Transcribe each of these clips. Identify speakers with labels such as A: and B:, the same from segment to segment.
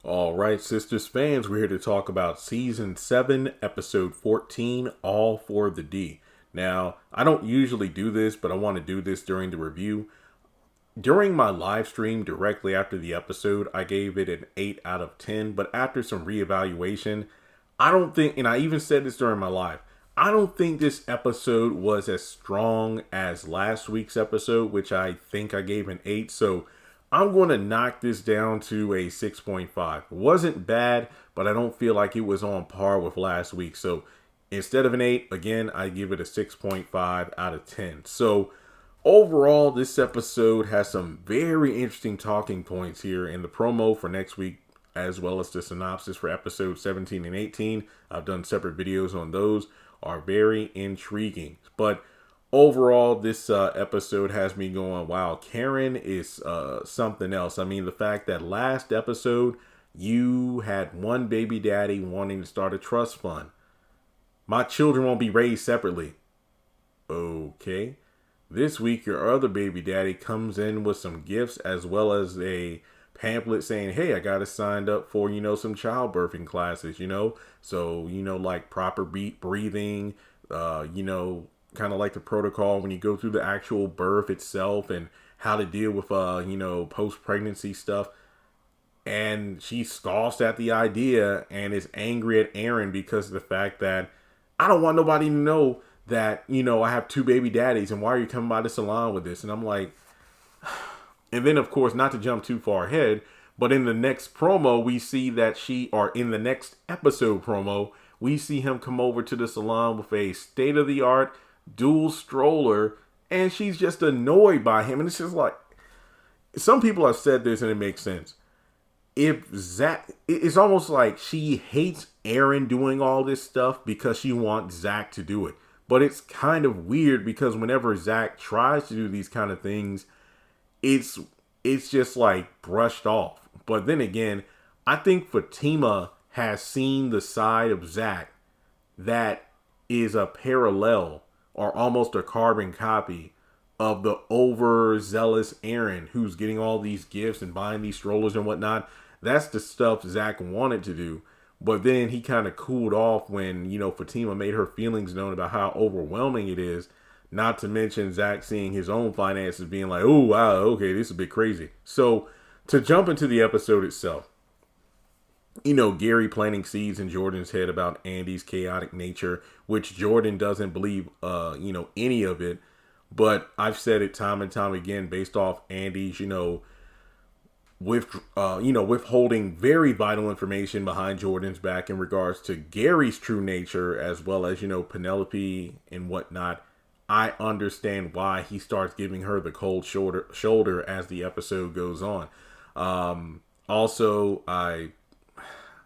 A: All right, Sisters fans, we're here to talk about Season 7, Episode 14, All for the D. Now, I don't usually do this, but I want to do this during the review. During my live stream directly after the episode, I gave it an 8 out of 10, but after some reevaluation, I don't think, and I even said this during my live, I don't think this episode was as strong as last week's episode, which I think I gave an 8, so I'm going to knock this down to a 6.5. It wasn't bad, but I don't feel like it was on par with last week. So instead of an 8, again, I give it a 6.5 out of 10. So overall, this episode has some very interesting talking points here in the promo for next week, as well as the synopsis for episode 17 and 18. I've done separate videos on those, are very intriguing. But overall, this episode has me going, wow, Karen is something else. I mean, the fact that last episode, you had one baby daddy wanting to start a trust fund. My children won't be raised separately. Okay. This week, your other baby daddy comes in with some gifts as well as a pamphlet saying, hey, I got it signed up for, some childbirthing classes, So, like proper breathing, kind of like the protocol when you go through the actual birth itself and how to deal with, post-pregnancy stuff. And she scoffs at the idea and is angry at Aaron because of the fact that I don't want nobody to know that, I have two baby daddies and why are you coming by the salon with this? And I'm like, and then of course, not to jump too far ahead, but in the next promo, we see that in the next episode promo, we see him come over to the salon with a state-of-the-art dual stroller, and she's just annoyed by him. And it's just like, some people have said this and it makes sense. It's almost like she hates Aaron doing all this stuff because she wants Zach to do it. But it's kind of weird because whenever Zach tries to do these kind of things, it's just like brushed off. But then again, I think Fatima has seen the side of Zach that is a parallel or almost a carbon copy of the overzealous Aaron who's getting all these gifts and buying these strollers and whatnot. That's the stuff Zach wanted to do. But then he kind of cooled off when, Fatima made her feelings known about how overwhelming it is. Not to mention Zach seeing his own finances being like, oh, wow, okay, this is a bit crazy. So to jump into the episode itself, Gary planting seeds in Jordan's head about Andy's chaotic nature, which Jordan doesn't believe, any of it. But I've said it time and time again, based off Andy's, withholding very vital information behind Jordan's back in regards to Gary's true nature, as well as, Penelope and whatnot. I understand why he starts giving her the cold shoulder as the episode goes on.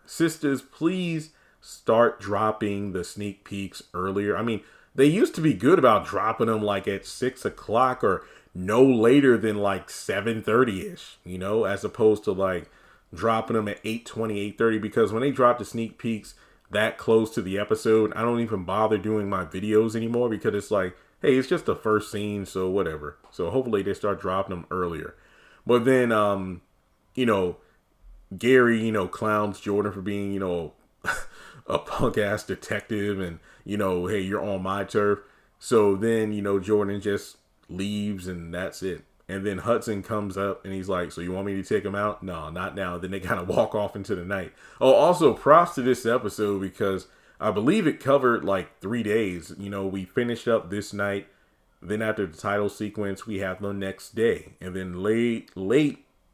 A: Sisters, please start dropping the sneak peeks earlier. I mean, they used to be good about dropping them like at 6 o'clock or no later than like 7:30ish, as opposed to like dropping them at 8:20, 8:30, because when they drop the sneak peeks that close to the episode, I don't even bother doing my videos anymore because it's like, hey, it's just the first scene, so whatever. So hopefully they start dropping them earlier. But then, Gary, clowns Jordan for being, a punk ass detective and, hey, you're on my turf. So then, Jordan just leaves and that's it. And then Hudson comes up and he's like, so you want me to take him out? No, not now. Then they kind of walk off into the night. Oh, also props to this episode because I believe it covered like 3 days. We finished up this night. Then after the title sequence, we have the next day. And then late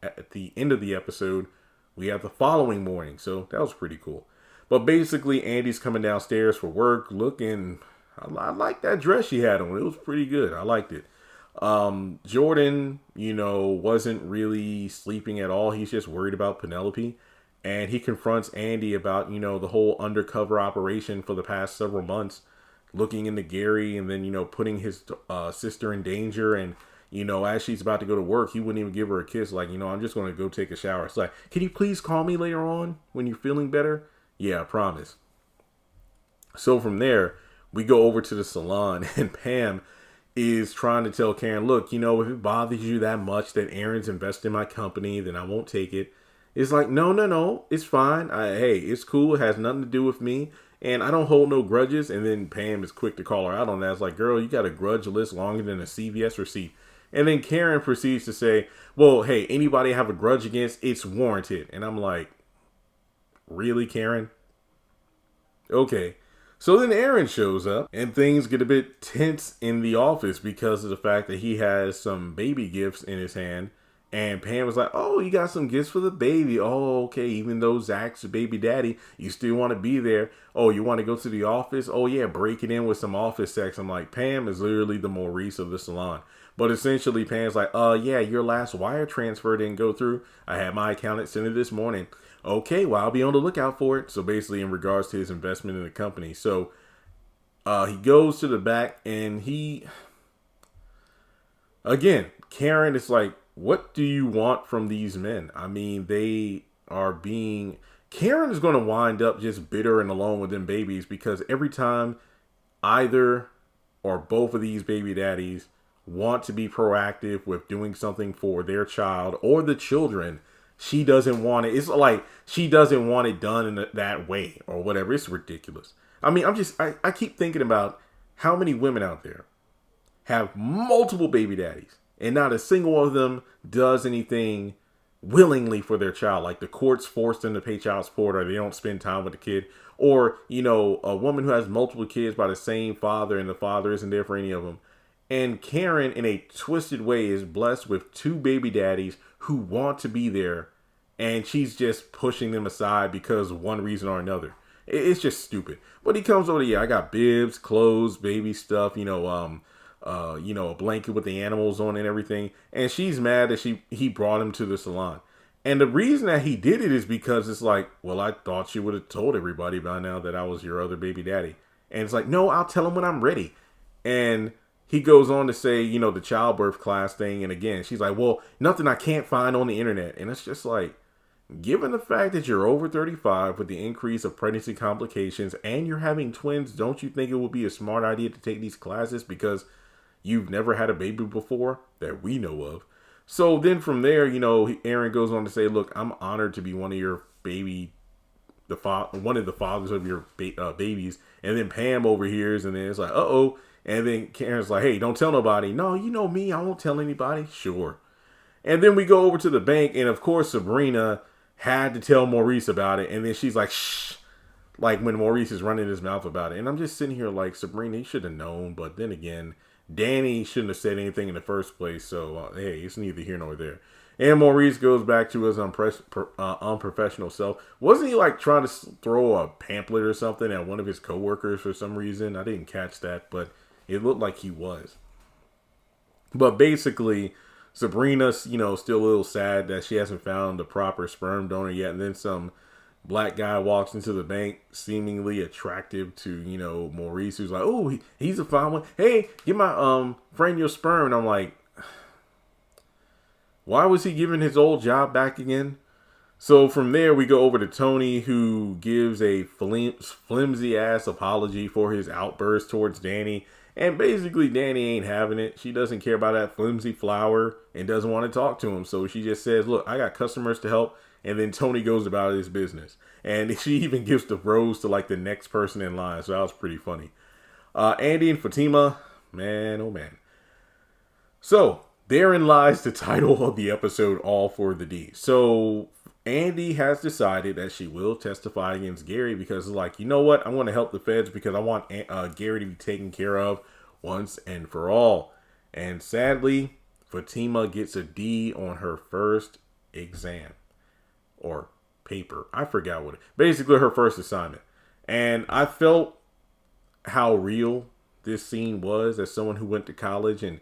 A: at the end of the episode, we have the following morning. So that was pretty cool. But basically, Andy's coming downstairs for work looking, I like that dress she had on. It was pretty good. I liked it. Jordan, wasn't really sleeping at all. He's just worried about Penelope. And he confronts Andy about, the whole undercover operation for the past several months, looking into Gary and then, putting his sister in danger. And, as she's about to go to work, he wouldn't even give her a kiss. Like, I'm just going to go take a shower. It's like, can you please call me later on when you're feeling better? Yeah, I promise. So from there, we go over to the salon and Pam is trying to tell Karen, look, if it bothers you that much that Aaron's invested in my company, then I won't take it. It's like, no, it's fine. Hey, it's cool. It has nothing to do with me. And I don't hold no grudges. And then Pam is quick to call her out on that. It's like, girl, you got a grudge list longer than a CVS receipt. And then Karen proceeds to say, well, hey, anybody I have a grudge against, it's warranted. And I'm like, really, Karen? Okay. So then Aaron shows up and things get a bit tense in the office because of the fact that he has some baby gifts in his hand. And Pam was like, oh, you got some gifts for the baby. Oh, okay. Even though Zach's a baby daddy, you still want to be there. Oh, you want to go to the office? Oh, yeah, break it in with some office sex. I'm like, Pam is literally the Maurice of the salon. But essentially, Pam's like, yeah, your last wire transfer didn't go through. I had my accountant send it this morning. Okay, well, I'll be on the lookout for it. So basically, in regards to his investment in the company. So he goes to the back and again, Karen is like, what do you want from these men? I mean, Karen is going to wind up just bitter and alone with them babies because every time either or both of these baby daddies want to be proactive with doing something for their child or the children, she doesn't want it. It's like she doesn't want it done in that way or whatever. It's ridiculous. I mean, I keep thinking about how many women out there have multiple baby daddies and not a single one of them does anything willingly for their child. Like the courts force them to pay child support or they don't spend time with the kid. Or, a woman who has multiple kids by the same father and the father isn't there for any of them. And Karen, in a twisted way, is blessed with two baby daddies who want to be there. And she's just pushing them aside because of one reason or another. It's just stupid. But he comes over to, I got bibs, clothes, baby stuff, a blanket with the animals on and everything. And she's mad that he brought him to the salon. And the reason that he did it is because it's like, well, I thought you would have told everybody by now that I was your other baby daddy. And it's like, no, I'll tell him when I'm ready. And he goes on to say, the childbirth class thing. And again, she's like, well, nothing I can't find on the internet. And it's just like, given the fact that you're over 35 with the increase of pregnancy complications and you're having twins, don't you think it would be a smart idea to take these classes because you've never had a baby before that we know of? So then from there, Aaron goes on to say, look, I'm honored to be one of your one of the fathers of your babies. And then Pam overhears and then it's like, uh-oh. And then Karen's like, hey, don't tell nobody. No, you know me. I won't tell anybody. Sure. And then we go over to the bank. And of course, Sabrina had to tell Maurice about it. And then she's like, shh. Like when Maurice is running his mouth about it. And I'm just sitting here like, Sabrina, you should have known. But then again, Danny shouldn't have said anything in the first place. So, hey, it's neither here nor there. And Maurice goes back to his unprofessional self. Wasn't he like trying to throw a pamphlet or something at one of his coworkers for some reason? I didn't catch that, but it looked like he was. But basically, Sabrina's, still a little sad that she hasn't found the proper sperm donor yet. And then some black guy walks into the bank, seemingly attractive to, Maurice, who's like, oh, he's a fine one. Hey, give my friend your sperm. And I'm like, why was he giving his old job back again? So from there, we go over to Tony, who gives a flimsy ass apology for his outburst towards Danny. And basically, Danny ain't having it. She doesn't care about that flimsy flower and doesn't want to talk to him. So she just says, look, I got customers to help. And then Tony goes about his business. And she even gives the rose to like the next person in line. So that was pretty funny. Andy and Fatima, man, oh man. So therein lies the title of the episode, All for the D. So Andy has decided that she will testify against Gary because it's like, you know what? I want to help the feds because I want Gary to be taken care of once and for all. And sadly, Fatima gets a D on her first exam. Or paper. I forgot what basically her first assignment. And I felt how real this scene was as someone who went to college and,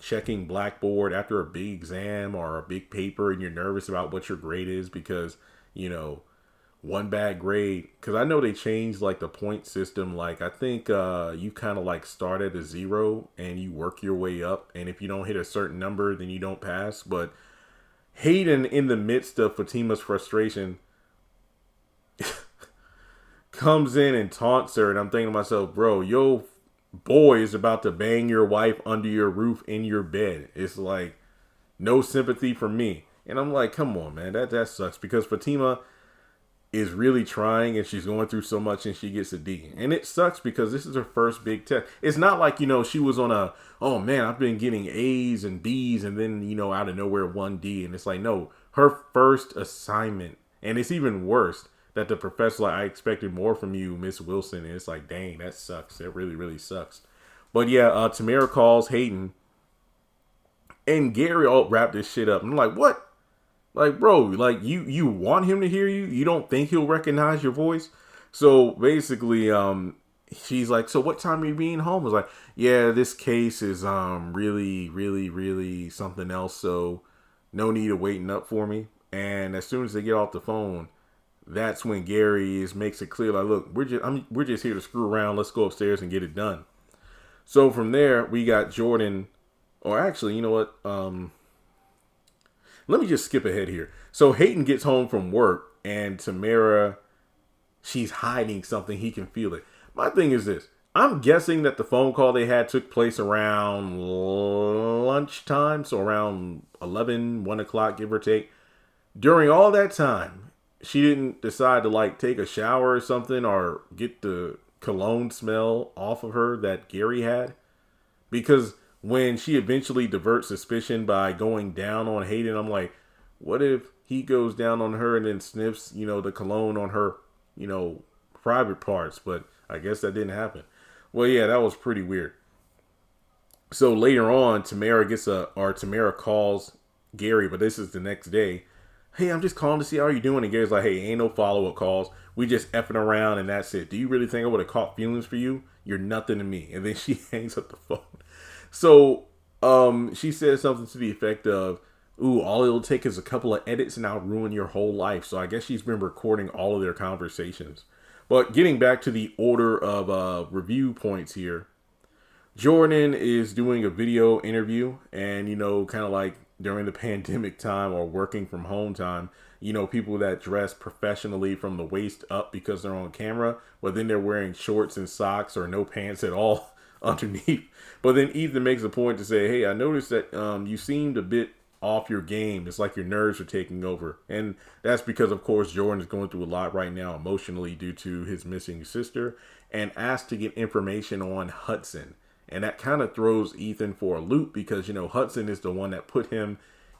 A: checking Blackboard after a big exam or a big paper and you're nervous about what your grade is because, one bad grade. Because I know they changed like the point system. Like I think you kind of like start at a 0 and you work your way up. And if you don't hit a certain number, then you don't pass. But Hayden, in the midst of Fatima's frustration, comes in and taunts her. And I'm thinking to myself, bro, yo boy is about to bang your wife under your roof in your bed. It's like, no sympathy for me. And I'm like, come on, man, that sucks because Fatima is really trying and she's going through so much and she gets a D. And it sucks because this is her first big test. It's not like, she was on oh man, I've been getting A's and B's and then, out of nowhere 1D. And it's like, no, her first assignment. And it's even worse that the professor, like, I expected more from you, Miss Wilson. And it's like, dang, that sucks. It really, really sucks. But yeah, Tamara calls Hayden and Gary all wrapped this shit up. I'm like, what? Like, bro, like you want him to hear you? You don't think he'll recognize your voice? So basically, she's like, so what time are you being home? I was like, yeah, this case is really, really, really something else. So no need of waiting up for me. And as soon as they get off the phone, that's when Gary makes it clear, like, look, we're just here to screw around. Let's go upstairs and get it done. So from there, we got Jordan, or actually, you know what? Let me just skip ahead here. So Hayden gets home from work and Tamara, she's hiding something. He can feel it. My thing is this. I'm guessing that the phone call they had took place around lunchtime. So around 11, 1 o'clock, give or take. During all that time, she didn't decide to like take a shower or something or get the cologne smell off of her that Gary had. Because when she eventually diverts suspicion by going down on Hayden, I'm like, what if he goes down on her and then sniffs, the cologne on her, private parts? But I guess that didn't happen. Well, yeah, that was pretty weird. So later on, Tamara calls Gary, but this is the next day. Hey, I'm just calling to see how you're doing. And Gary's like, hey, ain't no follow-up calls. We just effing around and that's it. Do you really think I would have caught feelings for you? You're nothing to me. And then she hangs up the phone. So she says something to the effect of, ooh, all it'll take is a couple of edits and I'll ruin your whole life. So I guess she's been recording all of their conversations. But getting back to the order of review points here, Jordan is doing a video interview and, kind of like during the pandemic time or working from home time, people that dress professionally from the waist up because they're on camera, but then they're wearing shorts and socks or no pants at all underneath. But then Ethan makes a point to say, hey, I noticed that you seemed a bit off your game. It's like your nerves are taking over. And that's because, of course, Jordan is going through a lot right now emotionally due to his missing sister and asked to get information on Hudson. And that kind of throws Ethan for a loop because, Hudson is the one that put him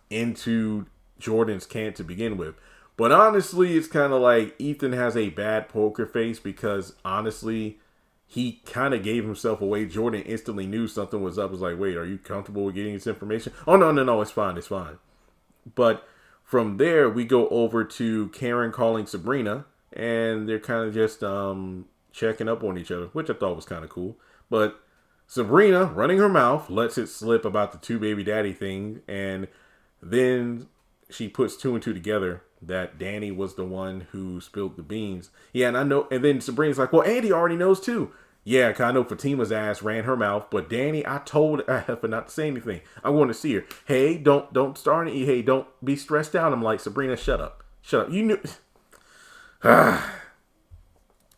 A: into Jordan's camp to begin with. But honestly, it's kind of like Ethan has a bad poker face because honestly, he kind of gave himself away. Jordan instantly knew something was up. Was like, wait, are you comfortable with getting this information? Oh, no, it's fine. But from there, we go over to Karen calling Sabrina, and they're kind of just checking up on each other, which I thought was kind of cool. But Sabrina, running her mouth, lets it slip about the two baby daddy thing, and then she puts two and two together that Danny was the one who spilled the beans. Yeah, and I know. And then Sabrina's like, well, Andy already knows too. Yeah, cause I know Fatima's ass ran her mouth, but Danny, I told her not to say anything. I want to see her. Hey, don't start any. Hey, don't be stressed out. I'm like, Sabrina, shut up. You knew.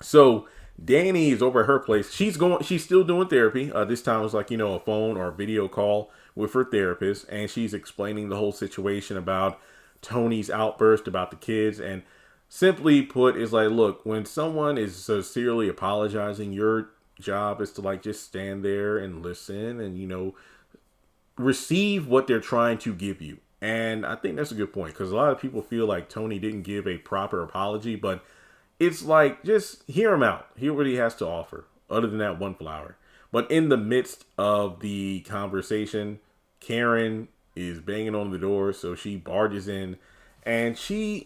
A: So Danny is over at her place. She's still doing therapy. This time it was like, a phone or a video call with her therapist, and she's explaining the whole situation about Tony's outburst about the kids. And simply put, is like, look, when someone is sincerely apologizing, your job is to like just stand there and listen and receive what they're trying to give you. And I think that's a good point because a lot of people feel like Tony didn't give a proper apology, but it's like, just hear him out. Hear what he has to offer, other than that one flower. But in the midst of the conversation, Karen is banging on the door, so she barges in, and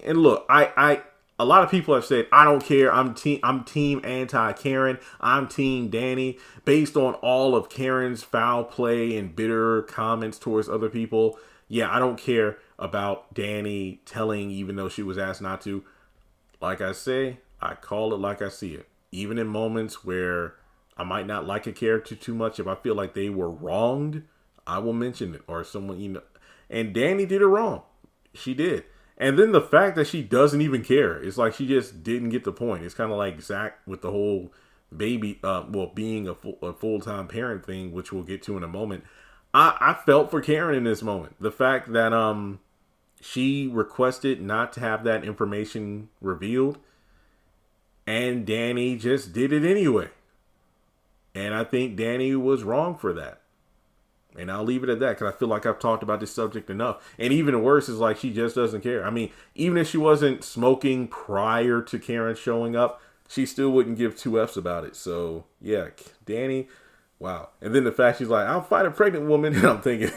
A: look, a lot of people have said, I don't care. I'm team anti-Karen. I'm team Danny, based on all of Karen's foul play and bitter comments towards other people. Yeah, I don't care about Danny telling, even though she was asked not to. Like I say, I call it like I see it. Even in moments where I might not like a character too much, if I feel like they were wronged, I will mention it. Or someone, and Danny did it wrong. She did. And then the fact that she doesn't even care. It's like she just didn't get the point. It's kind of like Zach with the whole baby, being a full-time parent thing, which we'll get to in a moment. I felt for Karen in this moment. The fact that she requested not to have that information revealed, and Danny just did it anyway. And I think Danny was wrong for that. And I'll leave it at that because I feel like I've talked about this subject enough. And even worse is like she just doesn't care. I mean, even if she wasn't smoking prior to Karen showing up, she still wouldn't give two F's about it. So, yeah, Danny, wow. And then the fact she's like, I'll fight a pregnant woman. And I'm thinking,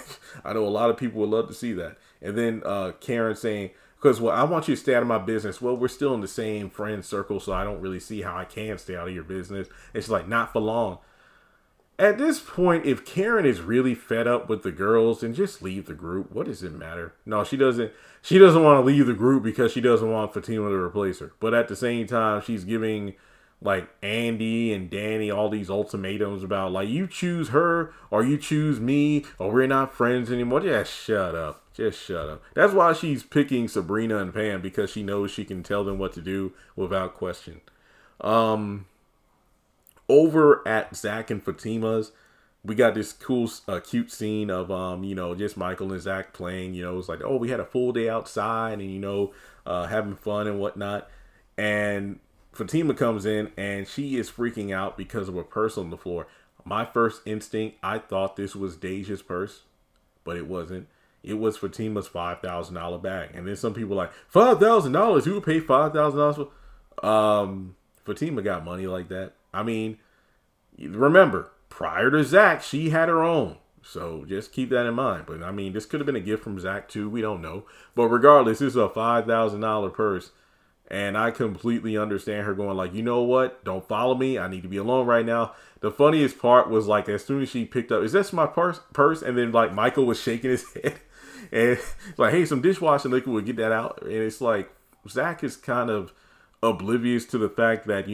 A: I know a lot of people would love to see that. And then Karen saying, because, well, I want you to stay out of my business. Well, we're still in the same friend circle, so I don't really see how I can stay out of your business. And she's like, not for long. At this point, if Karen is really fed up with the girls, then just leave the group. What does it matter? No, she doesn't. She doesn't want to leave the group because she doesn't want Fatima to replace her. But at the same time, she's giving like Andy and Danny all these ultimatums about like, you choose her or you choose me or we're not friends anymore. Just shut up. Just shut up. That's why she's picking Sabrina and Pam, because she knows she can tell them what to do without question. Over at Zach and Fatima's, we got this cool, cute scene of, just Michael and Zach playing. It's like, oh, we had a full day outside and, having fun and whatnot. And Fatima comes in and she is freaking out because of a purse on the floor. My first instinct, I thought this was Deja's purse, but it wasn't. It was Fatima's $5,000 bag. And then some people were like, $5,000? Who would pay $5,000 for? Fatima got money like that. I mean, remember, prior to Zach, she had her own. So just keep that in mind. But I mean, this could have been a gift from Zach too. We don't know. But regardless, this is a $5,000 purse. And I completely understand her going like, you know what? Don't follow me. I need to be alone right now. The funniest part was like, as soon as she picked up, is this my purse? And then like Michael was shaking his head. And like, hey, some dishwashing liquid would get that out. And it's like, Zach is kind of oblivious to the fact that,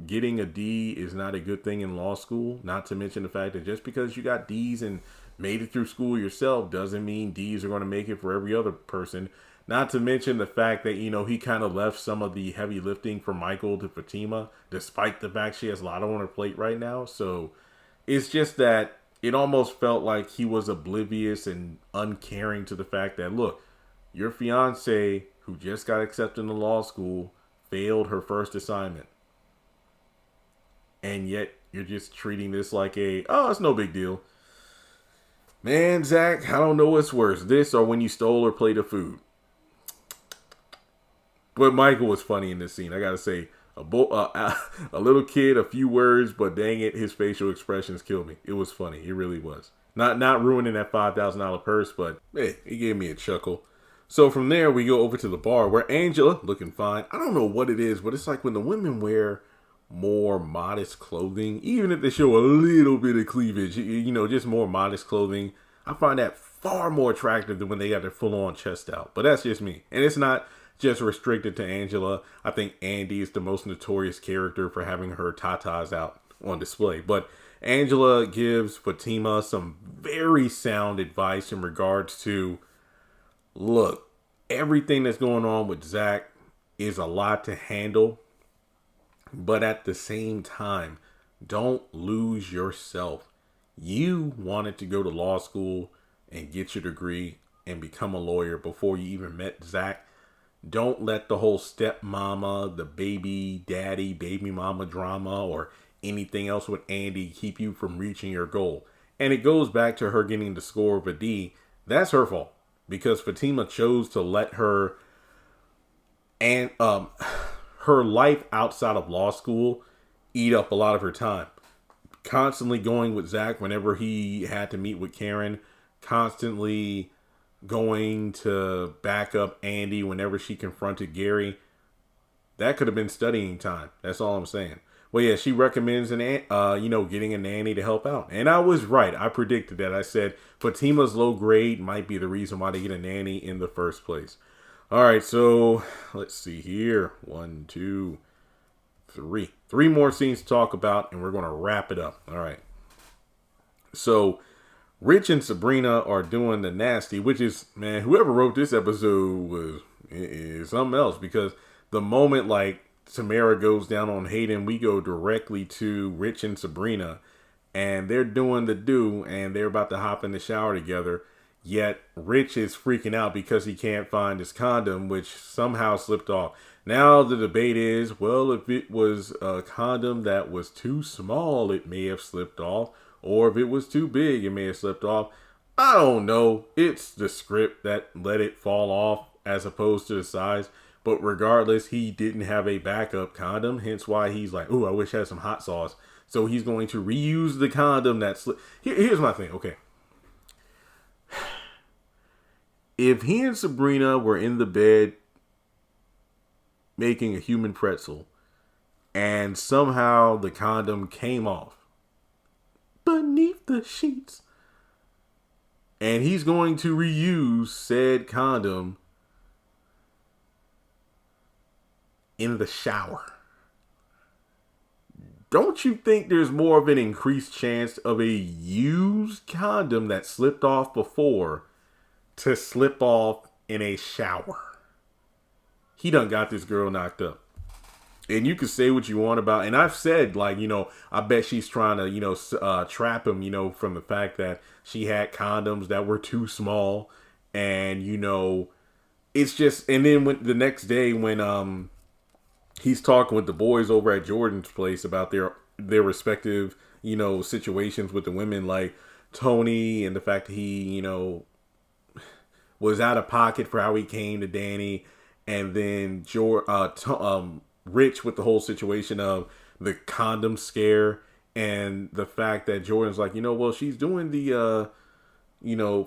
A: getting a D is not a good thing in law school. Not to mention the fact that just because you got D's and made it through school yourself doesn't mean D's are going to make it for every other person. Not to mention the fact that, he kind of left some of the heavy lifting for Michael to Fatima, despite the fact she has a lot on her plate right now. So it's just that it almost felt like he was oblivious and uncaring to the fact that, look, your fiance who just got accepted into law school failed her first assignment. And yet you're just treating this like it's no big deal. Man, Zach, I don't know what's worse, this or when you stole her plate of food. But Michael was funny in this scene. I gotta say, a little kid, a few words, but dang it, his facial expressions killed me. It was funny. It really was. Not ruining that $5,000 purse, but hey, it gave me a chuckle. So from there, we go over to the bar where Angela, looking fine. I don't know what it is, but it's like when the women wear more modest clothing, even if they show a little bit of cleavage, just more modest clothing, I find that far more attractive than when they got their full-on chest out. But that's just me. And it's not just restricted to Angela. I think Andy is the most notorious character for having her tatas out on display. But Angela gives Fatima some very sound advice in regards to, look, everything that's going on with Zach is a lot to handle, but at the same time, don't lose yourself. You wanted to go to law school and get your degree and become a lawyer before you even met Zach. Don't let the whole stepmama, the baby daddy, baby mama drama, or anything else with Andy keep you from reaching your goal. And it goes back to her getting the score of a D. That's her fault. Because Fatima chose to let her and her life outside of law school eat up a lot of her time. Constantly going with Zach whenever he had to meet with Karen. Constantly going to back up Andy whenever she confronted Gary. That could have been studying time. That's all I'm saying. Well, yeah, she recommends getting a nanny to help out. And I was right. I predicted that. I said Fatima's low grade might be the reason why they get a nanny in the first place. All right, so let's see here. 1, 2, 3. 3 more scenes to talk about, and we're going to wrap it up. All right. So Rich and Sabrina are doing the nasty, which is, man, whoever wrote this episode is something else, because the moment like Tamara goes down on Hayden, we go directly to Rich and Sabrina, and they're doing the do, and they're about to hop in the shower together. Yet Rich is freaking out because he can't find his condom, which somehow slipped off. Now the debate is, well, if it was a condom that was too small, it may have slipped off. Or if it was too big, it may have slipped off. I don't know. It's the script that let it fall off as opposed to the size. But regardless, he didn't have a backup condom. Hence why he's like, ooh, I wish I had some hot sauce. So he's going to reuse the condom that slipped. Here's my thing. Okay. If he and Sabrina were in the bed making a human pretzel and somehow the condom came off beneath the sheets and he's going to reuse said condom in the shower, don't you think there's more of an increased chance of a used condom that slipped off before to slip off in a shower? He done got this girl knocked up. And you can say what you want about, and I've said, like, I bet she's trying to, trap him, from the fact that she had condoms that were too small. And, it's just, and then when the next day when, he's talking with the boys over at Jordan's place about their respective, situations with the women, like Tony, and the fact that he, was out of pocket for how he came to Danny, and then Rich with the whole situation of the condom scare, and the fact that Jordan's like, well, she's doing the,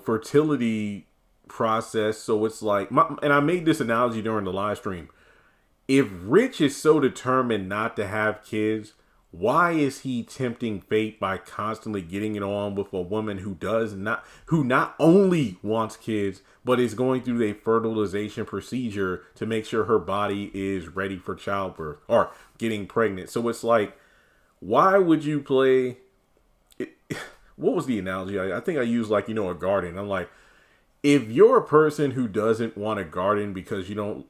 A: fertility process. So it's like, and I made this analogy during the live stream. If Rich is so determined not to have kids, why is he tempting fate by constantly getting it on with a woman who not only wants kids, but is going through a fertilization procedure to make sure her body is ready for childbirth or getting pregnant? So it's like, why would you play it? What was the analogy? I think I used a garden. I'm like, if you're a person who doesn't want a garden because you don't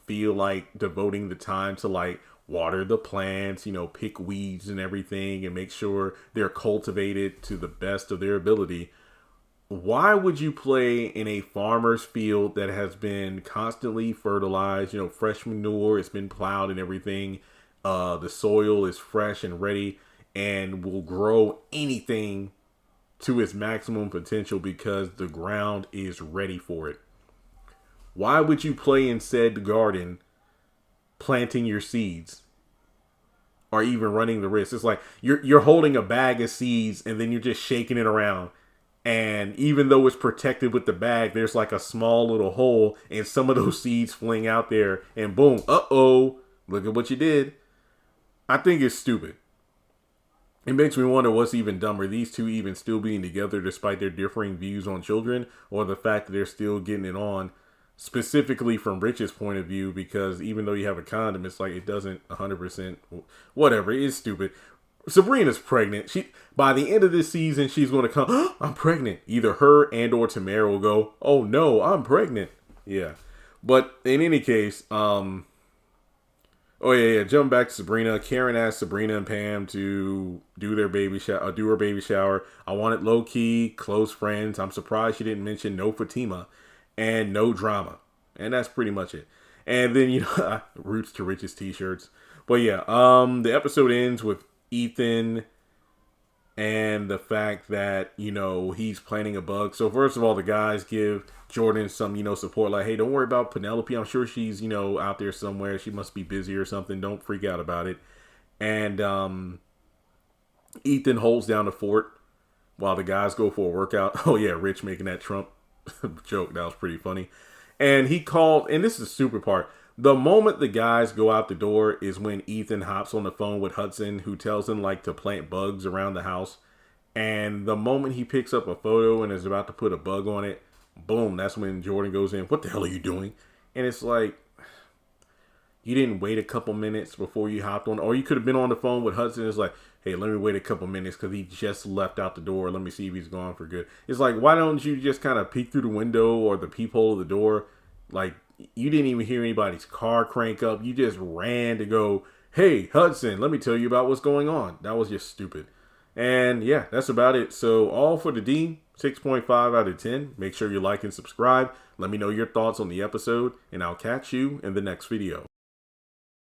A: feel like devoting the time to water the plants, pick weeds and everything and make sure they're cultivated to the best of their ability, why would you play in a farmer's field that has been constantly fertilized, fresh manure, it's been plowed and everything, the soil is fresh and ready and will grow anything to its maximum potential because the ground is ready for it? Why would you play in said garden planting your seeds or even running the risk? It's like you're holding a bag of seeds and then you're just shaking it around. And even though it's protected with the bag, there's a small little hole and some of those seeds fling out there and boom, uh-oh, look at what you did. I think it's stupid. It makes me wonder what's even dumber, these two even still being together despite their differing views on children, or the fact that they're still getting it on. Specifically from Rich's point of view, because even though you have a condom, it's like it doesn't 100%, whatever. It's stupid. Sabrina's pregnant. By the end of this season, she's going to come, oh, I'm pregnant. Either her and or Tamara will go, oh no, I'm pregnant. Yeah. But in any case, oh yeah. Jumping back to Sabrina, Karen asked Sabrina and Pam to do her baby shower. I want it low key, close friends. I'm surprised she didn't mention no Fatima. And no drama. And that's pretty much it. And then, roots to riches t-shirts. But yeah, the episode ends with Ethan and the fact that, he's planning a bug. So first of all, the guys give Jordan some, support. Like, hey, don't worry about Penelope. I'm sure she's, out there somewhere. She must be busy or something. Don't freak out about it. And Ethan holds down the fort while the guys go for a workout. Oh yeah, Rich making that Trump joke. That was pretty funny. And he called, and this is the super part, the moment the guys go out the door is when Ethan hops on the phone with Hudson, who tells him to plant bugs around the house. And the moment he picks up a photo and is about to put a bug on it, boom, that's when Jordan goes in, what the hell are you doing? And it's like, you didn't wait a couple minutes before you hopped on, or you could have been on the phone with Hudson. It's like, hey, let me wait a couple minutes because he just left out the door. Let me see if he's gone for good. It's like, why don't you just kind of peek through the window or the peephole of the door? Like, you didn't even hear anybody's car crank up. You just ran to go, hey, Hudson, let me tell you about what's going on. That was just stupid. And yeah, that's about it. So all for the D, 6.5 out of 10. Make sure you like and subscribe. Let me know your thoughts on the episode, and I'll catch you in the next video.